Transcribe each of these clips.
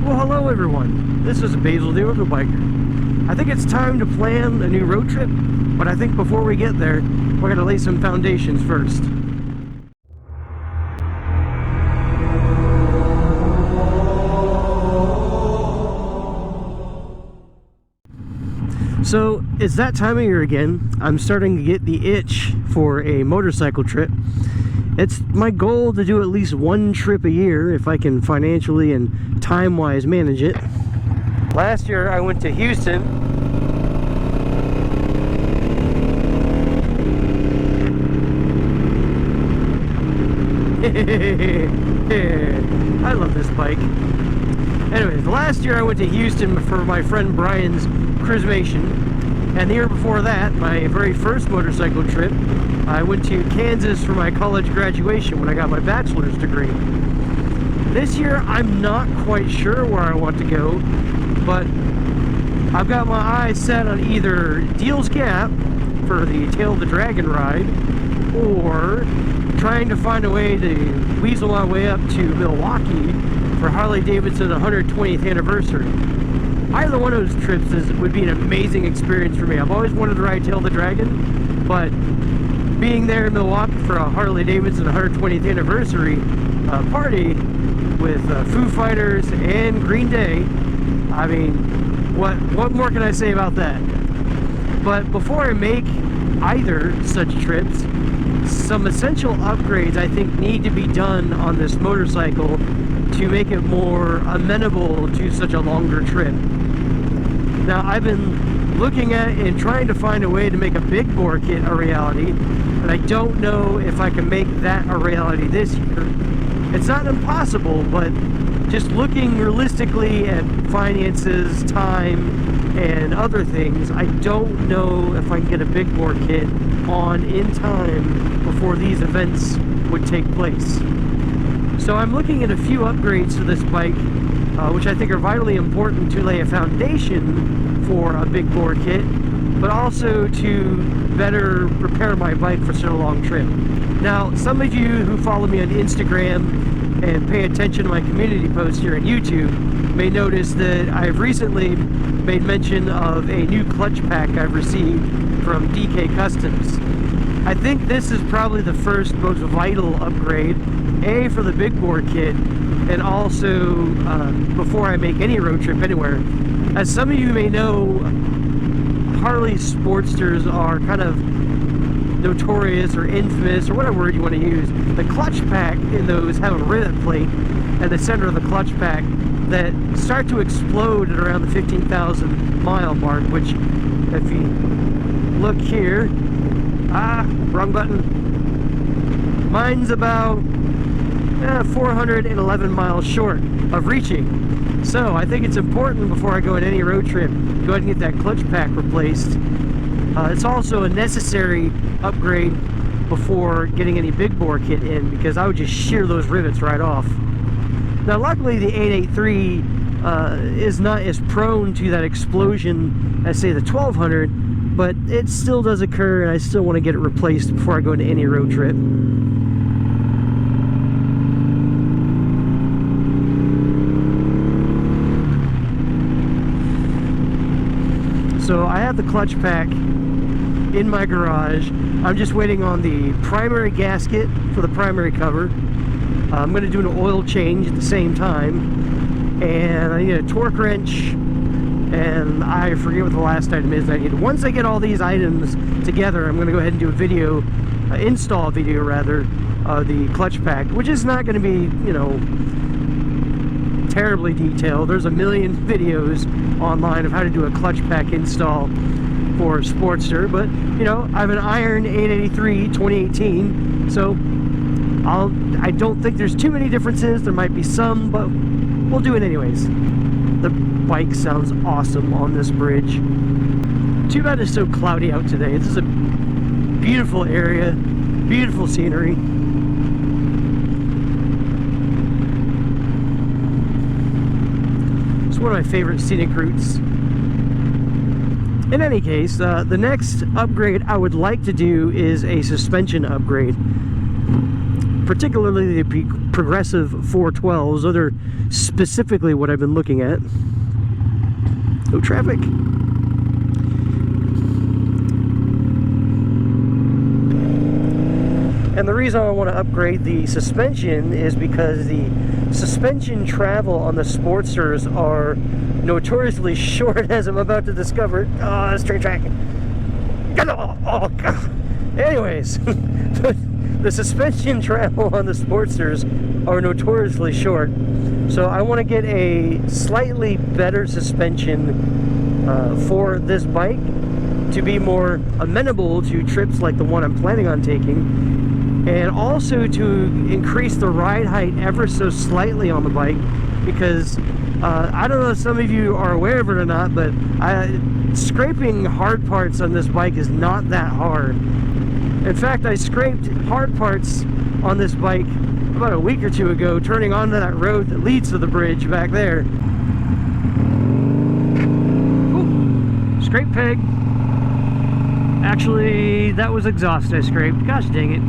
Well, hello everyone. This is Basil the Auto Biker. I think it's time to plan a new road trip, but I think before we get there, we're gonna lay some foundations first. So it's that time of year again. I'm starting to get the itch for a motorcycle trip. It's my goal to do at least one trip a year if I can financially and time-wise manage it. Last year I went to Houston. I love this bike. Anyways, last year I went to Houston for my friend Brian's Cruisemation. And the year before that, my very first motorcycle trip, I went to Kansas for my college graduation when I got my bachelor's degree. This year, I'm not quite sure where I want to go, but I've got my eyes set on either Deals Gap for the Tail of the Dragon ride, or trying to find a way to weasel my way up to Milwaukee for Harley Davidson 120th anniversary. Either one of those trips would be an amazing experience for me. I've always wanted to ride Tail of the Dragon, but being there in Milwaukee for a Harley Davidson 120th anniversary party with Foo Fighters and Green Day, I mean, what more can I say about that? But before I make either such trips, some essential upgrades I think need to be done on this motorcycle to make it more amenable to such a longer trip. Now, I've been looking at and trying to find a way to make a big bore kit a reality, and I don't know if I can make that a reality this year. It's not impossible, but just looking realistically at finances, time, and other things, I don't know if I can get a big bore kit on in time before these events would take place. So I'm looking at a few upgrades to this bike, which I think are vitally important to lay a foundation for a big bore kit, but also to better prepare my bike for such a long trip. Now, some of you who follow me on Instagram and pay attention to my community posts here on YouTube may notice that I've recently made mention of a new clutch pack I've received from DK Customs. I think this is probably the first most vital upgrade, A, for the big bore kit, and also before I make any road trip anywhere. As some of you may know, Harley Sportsters are kind of notorious or infamous, or whatever word you want to use. The clutch pack in those have a rivet plate at the center of the clutch pack that start to explode at around the 15,000 mile mark, which, if you look here, wrong button. Mine's about 411 miles short of reaching. So I think it's important before I go on any road trip, go ahead and get that clutch pack replaced. It's also a necessary upgrade before getting any big bore kit in, because I would just shear those rivets right off. Now, luckily the 883 is not as prone to that explosion as, say, the 1200, but it still does occur, and I still want to get it replaced before I go into any road trip. So I have the clutch pack in my garage. I'm just waiting on the primary gasket for the primary cover. I'm going to do an oil change at the same time, and I need a torque wrench, and I forget what the last item is I need. Once I get all these items together, I'm going to go ahead and do a video, install video rather, of the clutch pack, which is not going to be, you know, terribly detailed. There's a million videos online of how to do a clutch pack install for Sportster, but you know, I have an Iron 883 2018, so I don't think there's too many differences. There might be some, but we'll do it anyways. The bike sounds awesome on this bridge. Too bad it's so cloudy out today. This is a beautiful area, beautiful scenery. It's one of my favorite scenic routes. In any case, the next upgrade I would like to do is a suspension upgrade. particularly the progressive 412s. Those are specifically what I've been looking at. No traffic. And the reason I want to upgrade the suspension is because the suspension travel on the Sportsters are notoriously short, as I'm about to discover. Oh, straight track. Oh, God. Anyways, the suspension travel on the Sportsters are notoriously short. So I want to get a slightly better suspension for this bike to be more amenable to trips like the one I'm planning on taking, and also to increase the ride height ever so slightly on the bike, because I don't know if some of you are aware of it or not, but scraping hard parts on this bike is not that hard. In fact, I scraped hard parts on this bike about a week or two ago, turning onto that road that leads to the bridge back there. Ooh, scrape peg. Actually, that was exhaust I scraped. Gosh dang it.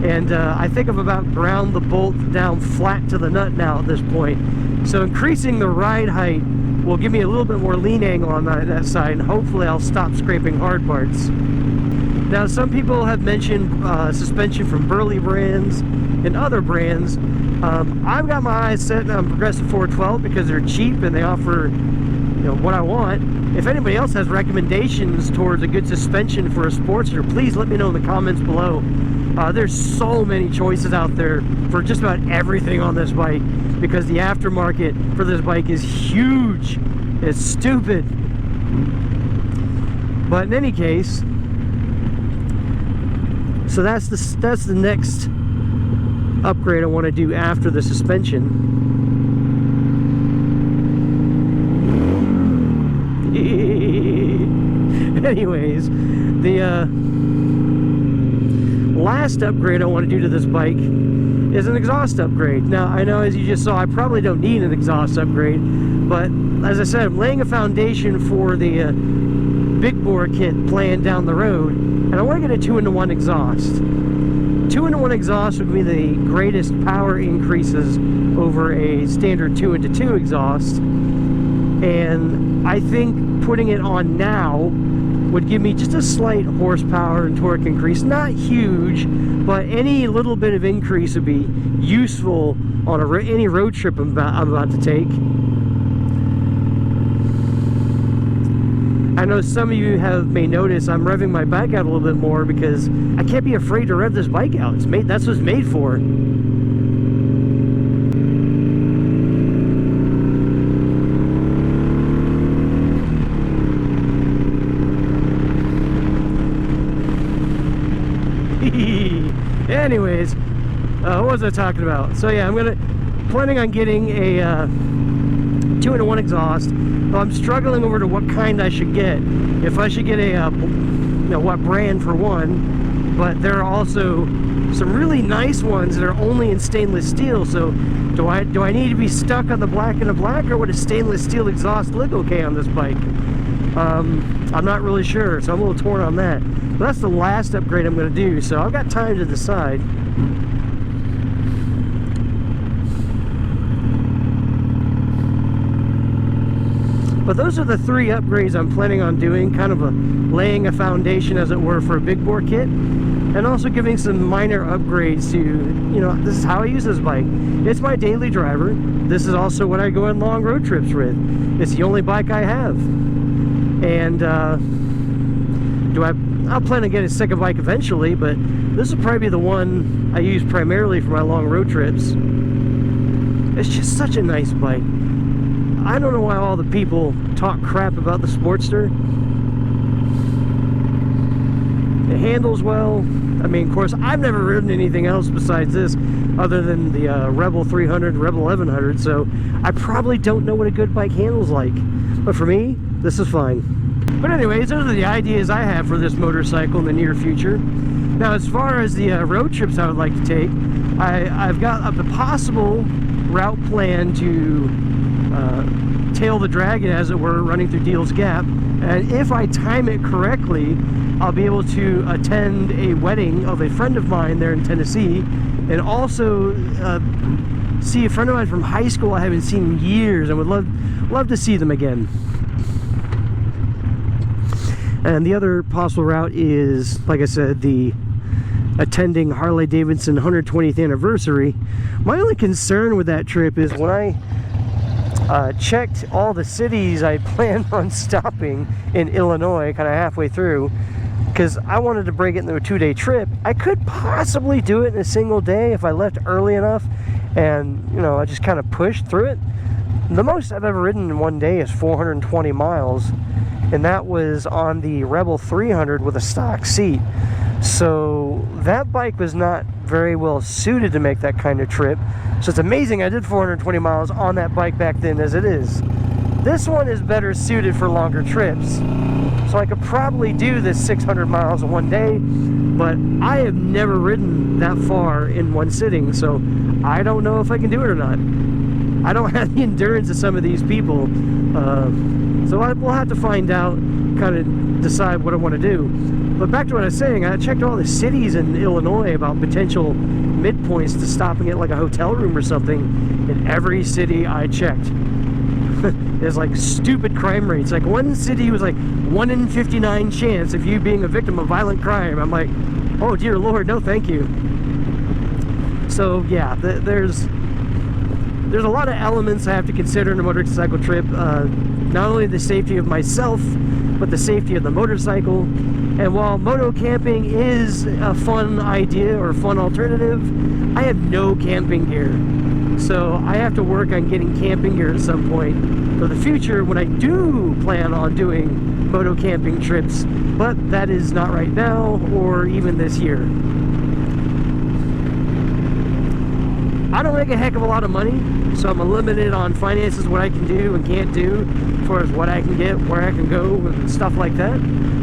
And I think I've about ground the bolt down flat to the nut now at this point. So increasing the ride height will give me a little bit more lean angle on that side, and hopefully I'll stop scraping hard parts. Now, some people have mentioned suspension from Burly brands and other brands. I've got my eyes set on Progressive 412 because they're cheap and they offer, you know, what I want. If anybody else has recommendations towards a good suspension for a Sportster, please let me know in the comments below. There's so many choices out there for just about everything on this bike, because the aftermarket for this bike is huge. It's stupid. But in any case, so that's the next upgrade I want to do after the suspension. Anyways, the last upgrade I want to do to this bike is an exhaust upgrade. Now, I know, as you just saw, I probably don't need an exhaust upgrade, but as I said, I'm laying a foundation for the big bore kit planned down the road, and I want to get a 2-in-1 exhaust. 2-in-1 exhaust would be the greatest power increases over a standard 2-in-2 exhaust, and I think putting it on now would give me just a slight horsepower and torque increase. Not huge, but any little bit of increase would be useful on any road trip I'm about to take. I know some of you may notice I'm revving my bike out a little bit more because I can't be afraid to rev this bike out. That's what it's made for. Anyways, what was I talking about? So yeah, I'm planning on getting a 2-in-1 exhaust. Well, I'm struggling over to what kind I should get. If I should get a, what brand for one, but there are also some really nice ones that are only in stainless steel. So do I need to be stuck on the black and the black, or would a stainless steel exhaust look okay on this bike? I'm not really sure, so I'm a little torn on that. But that's the last upgrade I'm going to do, so I've got time to decide. But those are the 3 upgrades I'm planning on doing, kind of laying a foundation, as it were, for a big bore kit, and also giving some minor upgrades to, you know, this is how I use this bike. It's my daily driver. This is also what I go on long road trips with. It's the only bike I have. And I'll plan on getting a second bike eventually, but this will probably be the one I use primarily for my long road trips. It's just such a nice bike. I don't know why all the people talk crap about the Sportster. It handles well. I mean, of course, I've never ridden anything else besides this other than the Rebel 300, Rebel 1100, so I probably don't know what a good bike handles like. But for me, this is fine. But anyways, those are the ideas I have for this motorcycle in the near future. Now, as far as the road trips I would like to take, I've got a possible route plan to tail the dragon, as it were, running through Deal's Gap. And if I time it correctly, I'll be able to attend a wedding of a friend of mine there in Tennessee, and also see a friend of mine from high school I haven't seen in years and would love to see them again. And the other possible route is, like I said, the attending Harley Davidson 120th anniversary. My only concern with that trip is when I checked all the cities I planned on stopping in Illinois kind of halfway through, because I wanted to break it into a 2-day trip. I could possibly do it in a single day if I left early enough and, you know, I just kind of pushed through it. The most I've ever ridden in one day is 420 miles, and that was on the Rebel 300 with a stock seat. So that bike was not very well suited to make that kind of trip. So it's amazing I did 420 miles on that bike back then as it is. This one is better suited for longer trips. So I could probably do this 600 miles in one day, but I have never ridden that far in one sitting, so I don't know if I can do it or not. I don't have the endurance of some of these people, so we'll have to find out, kind of decide what I want to do. But back to what I was saying, I checked all the cities in Illinois about potential midpoints to stopping at like a hotel room or something. In every city I checked, there's like stupid crime rates. Like one city was like 1 in 59 chance of you being a victim of violent crime. I'm like, oh dear Lord, no thank you. So yeah, there's a lot of elements I have to consider in a motorcycle trip. Not only the safety of myself, but the safety of the motorcycle. And while moto camping is a fun idea or fun alternative, I have no camping gear. So I have to work on getting camping gear at some point for the future when I do plan on doing moto camping trips, but that is not right now or even this year. I don't make a heck of a lot of money, so I'm limited on finances, what I can do and can't do, as far as what I can get, where I can go, and stuff like that.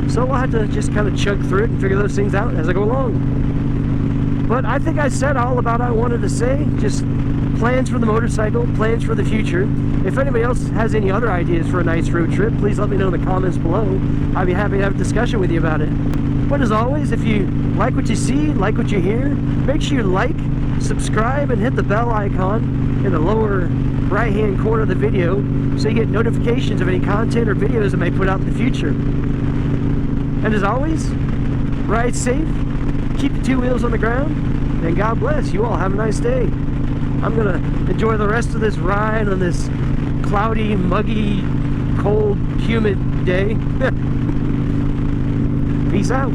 So I'll have to just kind of chug through it and figure those things out as I go along. But I think I said all about what I wanted to say. Just plans for the motorcycle, plans for the future. If anybody else has any other ideas for a nice road trip, please let me know in the comments below. I'd be happy to have a discussion with you about it. But as always, if you like what you see, like what you hear, make sure you like, subscribe, and hit the bell icon in the lower right hand corner of the video so you get notifications of any content or videos I may put out in the future. And as always, ride safe, keep the two wheels on the ground, and God bless. You all have a nice day. I'm gonna enjoy the rest of this ride on this cloudy, muggy, cold, humid day. Peace out.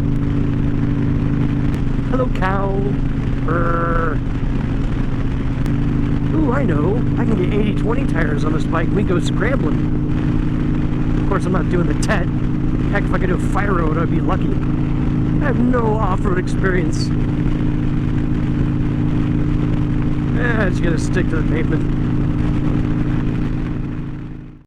Hello, cow. Brr. Ooh, I know. I can get 80/20 tires on this bike and we go scrambling. Of course, I'm not doing the TET. Heck, if I could do a fire road, I'd be lucky. I have no off-road experience. I'm just gonna stick to the pavement.